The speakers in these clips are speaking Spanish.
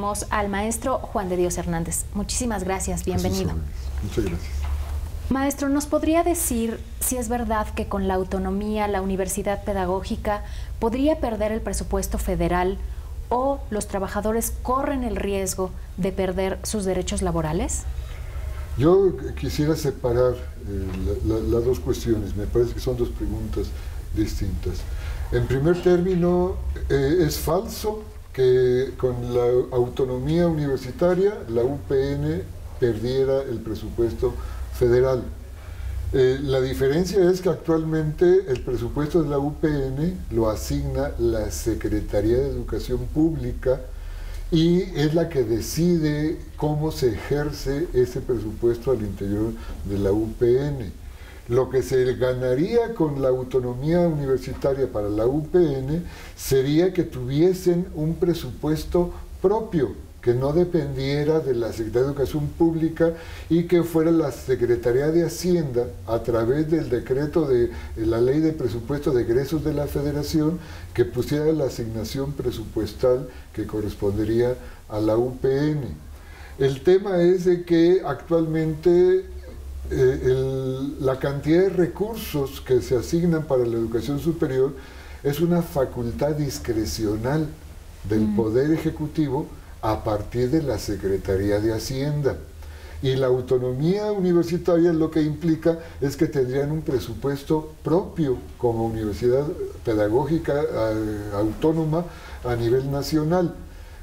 tenemos al maestro Juan de Dios Hernández. Muchísimas gracias, bienvenido. Muchas gracias. Maestro, ¿nos podría decir si es verdad que con la autonomía la universidad pedagógica podría perder el presupuesto federal o los trabajadores corren el riesgo de perder sus derechos laborales? Yo quisiera separar las dos cuestiones. Me parece que son dos preguntas distintas. En primer término, es falso que con la autonomía universitaria la UPN perdiera el presupuesto federal. La diferencia es que actualmente el presupuesto de la UPN lo asigna la Secretaría de Educación Pública y es la que decide cómo se ejerce ese presupuesto al interior de la UPN. Lo que se ganaría con la autonomía universitaria para la UPN sería que tuviesen un presupuesto propio, que no dependiera de la Secretaría de Educación Pública y que fuera la Secretaría de Hacienda, a través del decreto de la Ley de Presupuesto de Egresos de la Federación, que pusiera la asignación presupuestal que correspondería a la UPN. El tema es de que actualmente la cantidad de recursos que se asignan para la educación superior es una facultad discrecional del Poder Ejecutivo a partir de la Secretaría de Hacienda. Y la autonomía universitaria lo que implica es que tendrían un presupuesto propio como universidad pedagógica autónoma a nivel nacional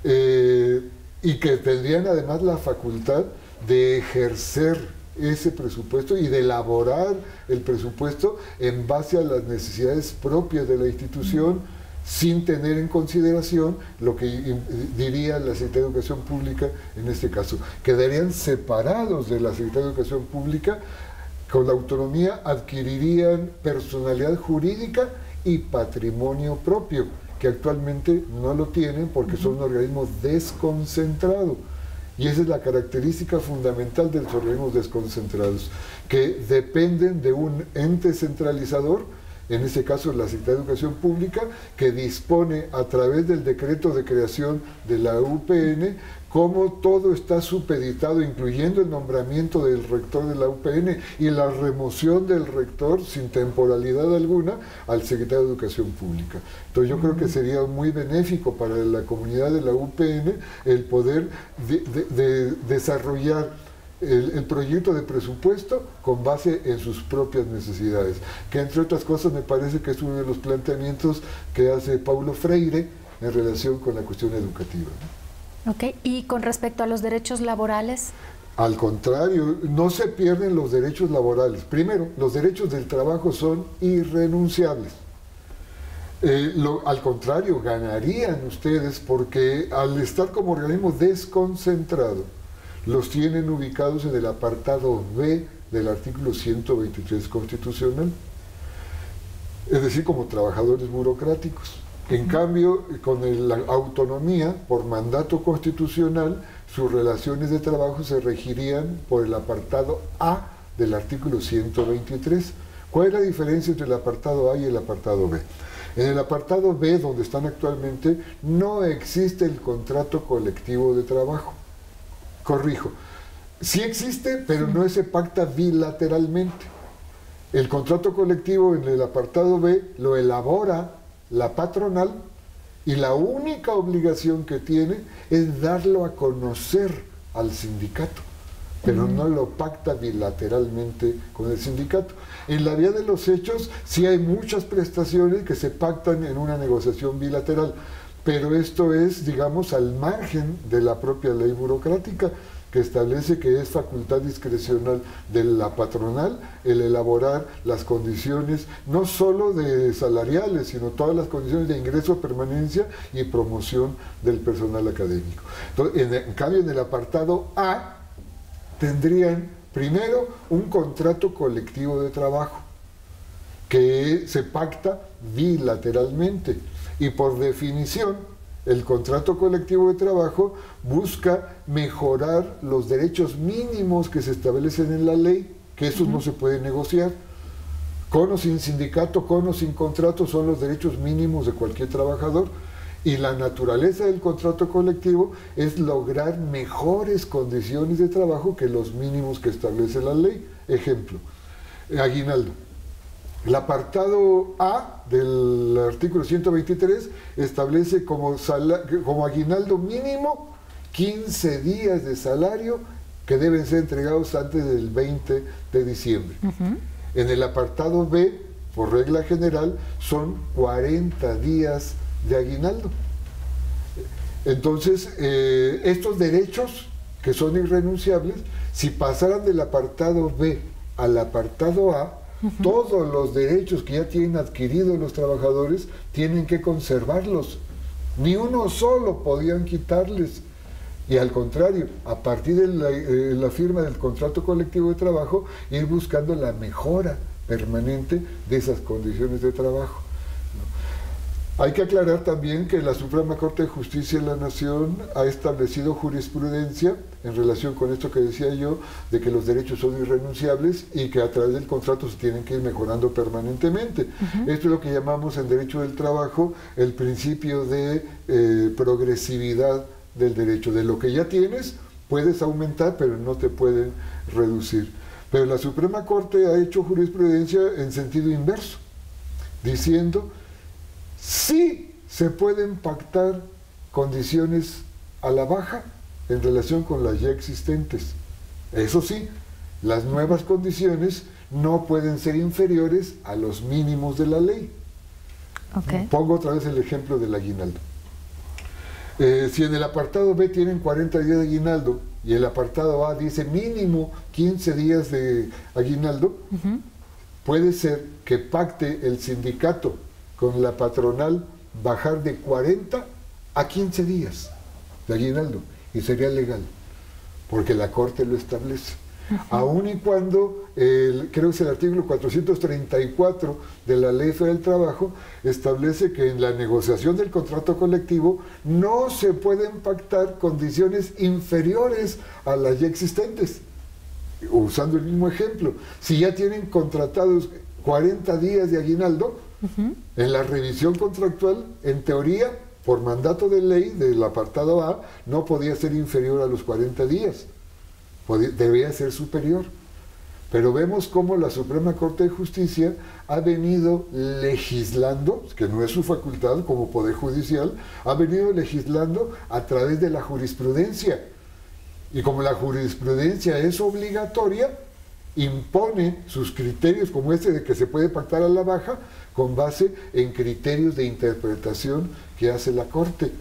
y que tendrían además la facultad de ejercer ese presupuesto y de elaborar el presupuesto en base a las necesidades propias de la institución, sin tener en consideración lo que diría la Secretaría de Educación Pública en este caso. Quedarían separados de la Secretaría de Educación Pública, con la autonomía adquirirían personalidad jurídica y patrimonio propio, que actualmente no lo tienen porque son un organismo desconcentrado. Y esa es la característica fundamental de los organismos desconcentrados, que dependen de un ente centralizador, en este caso la Secretaría de Educación Pública, que dispone a través del decreto de creación de la UPN cómo todo está supeditado, incluyendo el nombramiento del rector de la UPN y la remoción del rector sin temporalidad alguna al secretario de Educación Pública. Entonces yo creo que sería muy benéfico para la comunidad de la UPN el poder desarrollar el proyecto de presupuesto con base en sus propias necesidades, que entre otras cosas me parece que es uno de los planteamientos que hace Paulo Freire en relación con la cuestión educativa, ¿no? Ok, y con respecto a los derechos laborales. Al contrario, no se pierden los derechos laborales. Primero, los derechos del trabajo son irrenunciables. Al contrario, ganarían ustedes porque al estar como organismo desconcentrado, los tienen ubicados en el apartado B del artículo 123 constitucional, es decir, como trabajadores burocráticos. En cambio, con la autonomía por mandato constitucional, sus relaciones de trabajo se regirían por el apartado A del artículo 123. ¿Cuál es la diferencia entre el apartado A y el apartado B? En el apartado B, donde están actualmente, no existe el contrato colectivo de trabajo. Corrijo, sí existe, pero no se pacta bilateralmente. El contrato colectivo en el apartado B lo elabora la patronal y la única obligación que tiene es darlo a conocer al sindicato, pero no lo pacta bilateralmente con el sindicato. En la vía de los hechos sí hay muchas prestaciones que se pactan en una negociación bilateral, pero esto es, digamos, al margen de la propia ley burocrática, que establece que es facultad discrecional de la patronal el elaborar las condiciones, no solo de salariales, sino todas las condiciones de ingreso, permanencia y promoción del personal académico. Entonces, en cambio, en el apartado A, tendrían primero un contrato colectivo de trabajo, que se pacta bilateralmente, y por definición, el contrato colectivo de trabajo busca mejorar los derechos mínimos que se establecen en la ley, que esos no se pueden negociar. Con o sin sindicato, con o sin contrato, son los derechos mínimos de cualquier trabajador. Y la naturaleza del contrato colectivo es lograr mejores condiciones de trabajo que los mínimos que establece la ley. Ejemplo, aguinaldo. El apartado A del artículo 123 establece como aguinaldo mínimo 15 días de salario que deben ser entregados antes del 20 de diciembre. En el apartado B, por regla general, son 40 días de aguinaldo. Entonces, estos derechos que son irrenunciables, si pasaran del apartado B al apartado A, todos los derechos que ya tienen adquiridos los trabajadores tienen que conservarlos. Ni uno solo podían quitarles. Y al contrario, a partir de la firma del contrato colectivo de trabajo, ir buscando la mejora permanente de esas condiciones de trabajo. Hay que aclarar también que la Suprema Corte de Justicia de la Nación ha establecido jurisprudencia en relación con esto que decía yo, de que los derechos son irrenunciables y que a través del contrato se tienen que ir mejorando permanentemente. Esto es lo que llamamos en derecho del trabajo el principio de progresividad del derecho. De lo que ya tienes, puedes aumentar, pero no te pueden reducir. Pero la Suprema Corte ha hecho jurisprudencia en sentido inverso, diciendo sí se pueden pactar condiciones a la baja en relación con las ya existentes. Eso sí, las nuevas condiciones no pueden ser inferiores a los mínimos de la ley. Pongo otra vez el ejemplo del aguinaldo. Si en el apartado B tienen 40 días de aguinaldo y el apartado A dice mínimo 15 días de aguinaldo, puede ser que pacte el sindicato con la patronal bajar de 40 a 15 días de aguinaldo y sería legal, porque la Corte lo establece. Aun y cuando, creo que es el artículo 434 de la Ley Federal del Trabajo, establece que en la negociación del contrato colectivo no se pueden pactar condiciones inferiores a las ya existentes. Usando el mismo ejemplo, si ya tienen contratados 40 días de aguinaldo, en la revisión contractual, en teoría, por mandato de ley del apartado A, no podía ser inferior a los 40 días. Debía ser superior. Pero vemos cómo la Suprema Corte de Justicia ha venido legislando, que no es su facultad como Poder Judicial, ha venido legislando a través de la jurisprudencia. Y como la jurisprudencia es obligatoria, impone sus criterios como este de que se puede pactar a la baja con base en criterios de interpretación que hace la Corte,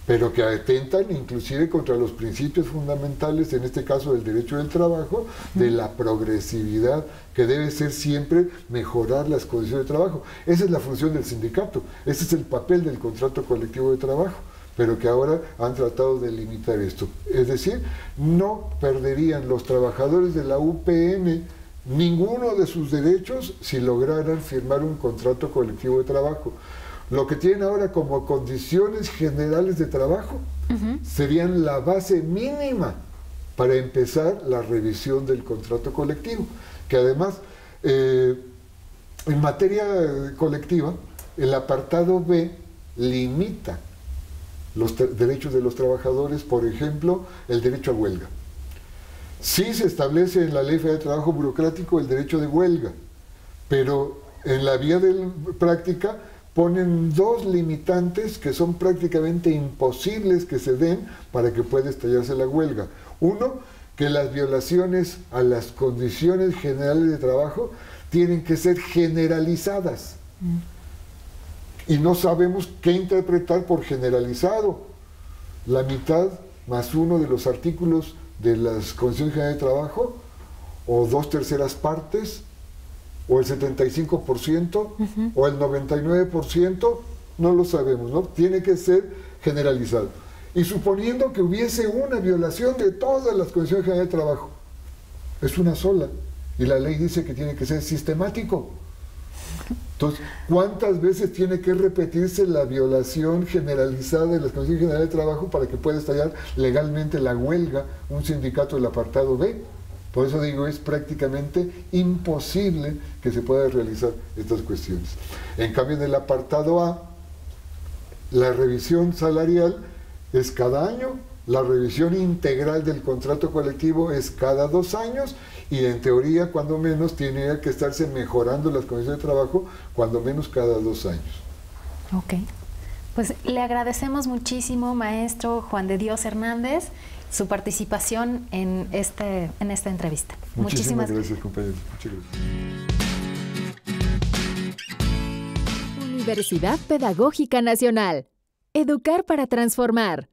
pero que atentan inclusive contra los principios fundamentales, en este caso del derecho del trabajo, de la progresividad, que debe ser siempre mejorar las condiciones de trabajo. Esa es la función del sindicato, ese es el papel del contrato colectivo de trabajo, pero que ahora han tratado de limitar esto. Es decir, no perderían los trabajadores de la UPN ninguno de sus derechos si lograran firmar un contrato colectivo de trabajo. Lo que tienen ahora como condiciones generales de trabajo serían la base mínima para empezar la revisión del contrato colectivo, que además, en materia colectiva, el apartado B limita los derechos de los trabajadores, por ejemplo, el derecho a huelga. Sí se establece en la Ley Federal de Trabajo burocrático el derecho de huelga, pero en la vía de práctica ponen dos limitantes que son prácticamente imposibles que se den para que pueda estallarse la huelga. Uno, que las violaciones a las condiciones generales de trabajo tienen que ser generalizadas. Y no sabemos qué interpretar por generalizado. La mitad más uno de los artículos de las condiciones generales de trabajo, o 2/3 partes, o el 75%, o el 99%, no lo sabemos, ¿no? Tiene que ser generalizado. Y suponiendo que hubiese una violación de todas las condiciones generales de trabajo, es una sola, y la ley dice que tiene que ser sistemático. Entonces, ¿cuántas veces tiene que repetirse la violación generalizada de las condiciones generales de trabajo para que pueda estallar legalmente la huelga un sindicato del apartado B? Por eso digo, es prácticamente imposible que se puedan realizar estas cuestiones. En cambio, en el apartado A, La revisión salarial es cada año, la revisión integral del contrato colectivo es cada 2 años y en teoría, cuando menos, tiene que estarse mejorando las condiciones de trabajo, cuando menos cada 2 años. Ok. Pues le agradecemos muchísimo, maestro Juan de Dios Hernández, su participación en esta entrevista. Muchísimas gracias, compañeros. Muchas gracias. Universidad Pedagógica Nacional. Educar para transformar.